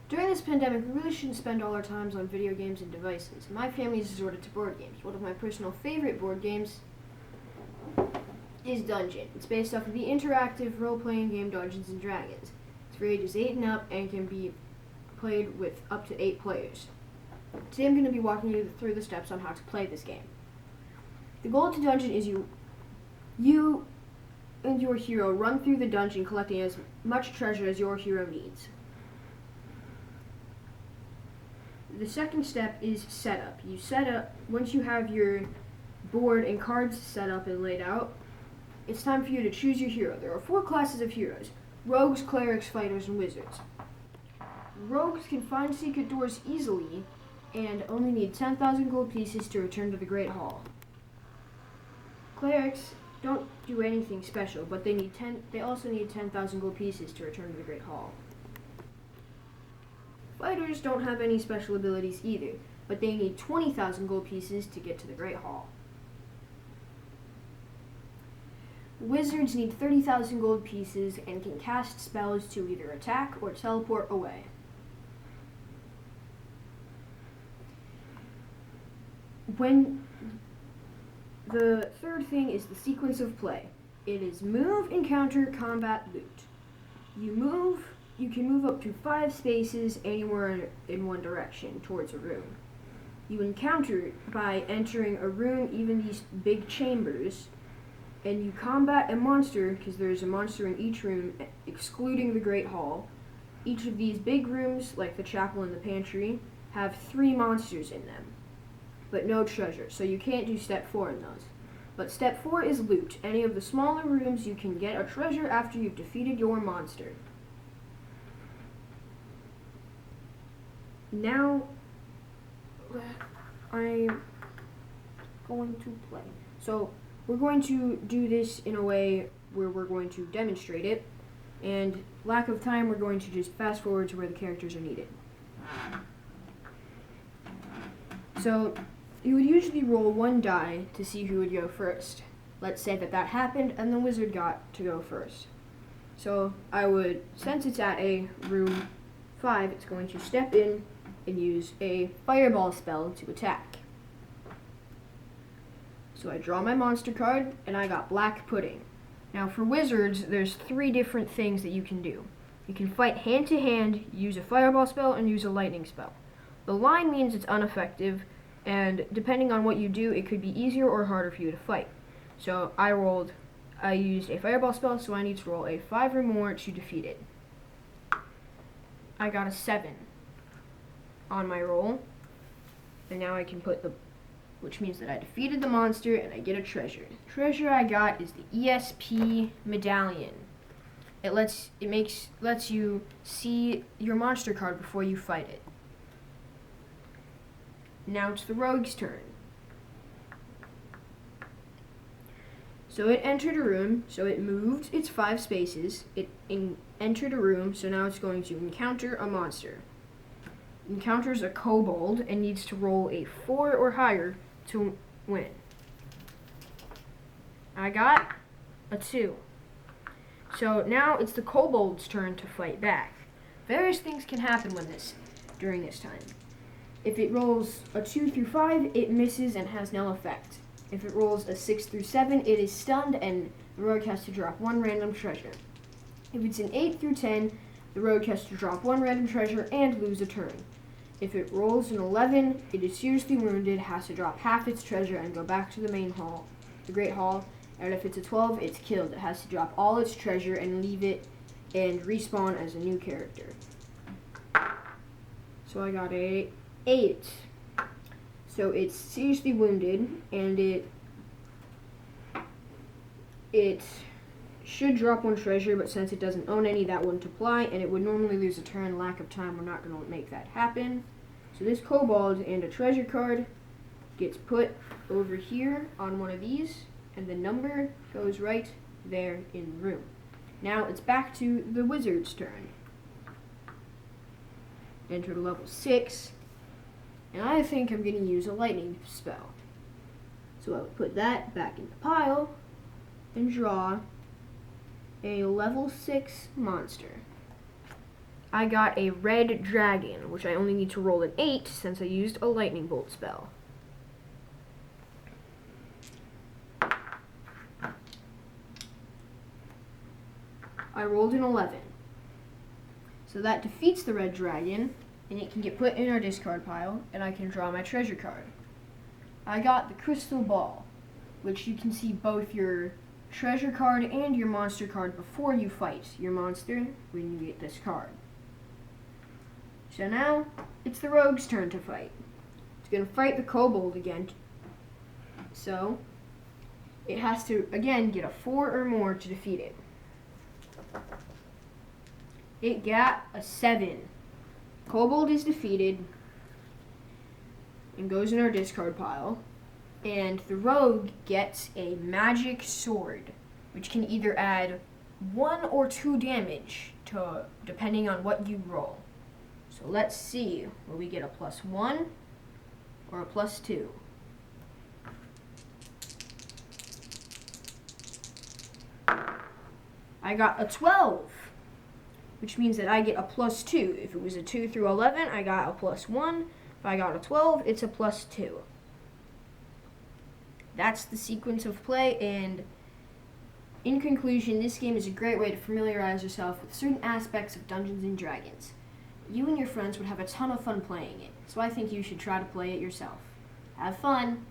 During this pandemic, we really shouldn't spend all our times on video games and devices. My family has resorted to board games. One of my personal favorite board games is Dungeon. It's based off of the interactive role-playing game Dungeons & Dragons. It's for ages 8 and up and can be played with up to 8 players. Today I'm going to be walking you through the steps on how to play this game. The goal to Dungeon is you and your hero run through the dungeon collecting as much treasure as your hero needs. The second step is setup. You set up, once you have your board and cards set up and laid out, it's time for you to choose your hero. There are 4 classes of heroes: rogues, clerics, fighters, and wizards. Rogues can find secret doors easily and only need 10,000 gold pieces to return to the Great Hall. Clerics don't do anything special, but they also need 10,000 gold pieces to return to the Great Hall. Fighters don't have any special abilities either, but they need 20,000 gold pieces to get to the Great Hall. Wizards need 30,000 gold pieces and can cast spells to either attack or teleport away. The third thing is the sequence of play. It is move, encounter, combat, loot. You can move up to 5 spaces anywhere in one direction towards a room. You encounter by entering a room, even these big chambers, and you combat a monster, because there's a monster in each room, excluding the Great Hall. Each of these big rooms, like the chapel and the pantry, have 3 monsters in them, but no treasure, so you can't do step 4 in those. But step 4 is loot. Any of the smaller rooms you can get a treasure after you've defeated your monster. Now, I'm going to play. So, we're going to do this in a way where we're going to demonstrate it, and lack of time, we're going to just fast forward to where the characters are needed. So, you would usually roll 1 die to see who would go first. Let's say that happened and the wizard got to go first. So, since it's at a room 5, it's going to step in and use a fireball spell to attack. So I draw my monster card, and I got Black Pudding. Now for wizards, there's 3 different things that you can do. You can fight hand to hand, use a fireball spell, and use a lightning spell. The line means it's ineffective, and depending on what you do, it could be easier or harder for you to fight. So I used a fireball spell, so I need to roll a 5 or more to defeat it. I got a 7 on my roll, and now I can which means that I defeated the monster and I get a treasure. The treasure I got is the ESP medallion. It lets you see your monster card before you fight it. Now it's the rogue's turn. So it entered a room, so it moved its 5 spaces. It entered a room, so now it's going to encounter a monster. Encounters a kobold and needs to roll a 4 or higher to win. I got a 2. So now it's the kobold's turn to fight back. Various things can happen during this time. If it rolls a 2 through 5, it misses and has no effect. If it rolls a 6 through 7, it is stunned and the rogue has to drop 1 random treasure. If it's an 8 through 10, the rogue has to drop 1 random treasure and lose a turn. If it rolls an 11, it is seriously wounded, has to drop half its treasure and go back to the main hall, the Great Hall. And if it's a 12, it's killed. It has to drop all its treasure and leave it and respawn as a new character. So I got a 8. So it's seriously wounded, and it should drop 1 treasure, but since it doesn't own any, that wouldn't apply, and it would normally lose a turn. Lack of time, we're not going to make that happen. So this kobold and a treasure card gets put over here on one of these, and the number goes right there in the room. Now it's back to the wizard's turn. Enter level 6, and I think I'm going to use a lightning spell. So I would put that back in the pile and draw a level 6 monster. I got a red dragon, which I only need to roll an 8 since I used a lightning bolt spell. I rolled an 11. So that defeats the red dragon, and it can get put in our discard pile, and I can draw my treasure card. I got the crystal ball, which you can see both your treasure card and your monster card before you fight your monster when you get this card. So now, it's the rogue's turn to fight. It's going to fight the kobold again. So, it has to, again, get a 4 or more to defeat it. It got a 7. Kobold is defeated and goes in our discard pile. And the rogue gets a magic sword, which can either add 1 or 2 damage to depending on what you roll. So let's see, will we get a +1 or a +2? I got a 12, which means that I get a +2. If it was a 2 through 11, I got a +1. If I got a 12, it's a +2. That's the sequence of play, and in conclusion, this game is a great way to familiarize yourself with certain aspects of Dungeons & Dragons. You and your friends would have a ton of fun playing it, so I think you should try to play it yourself. Have fun!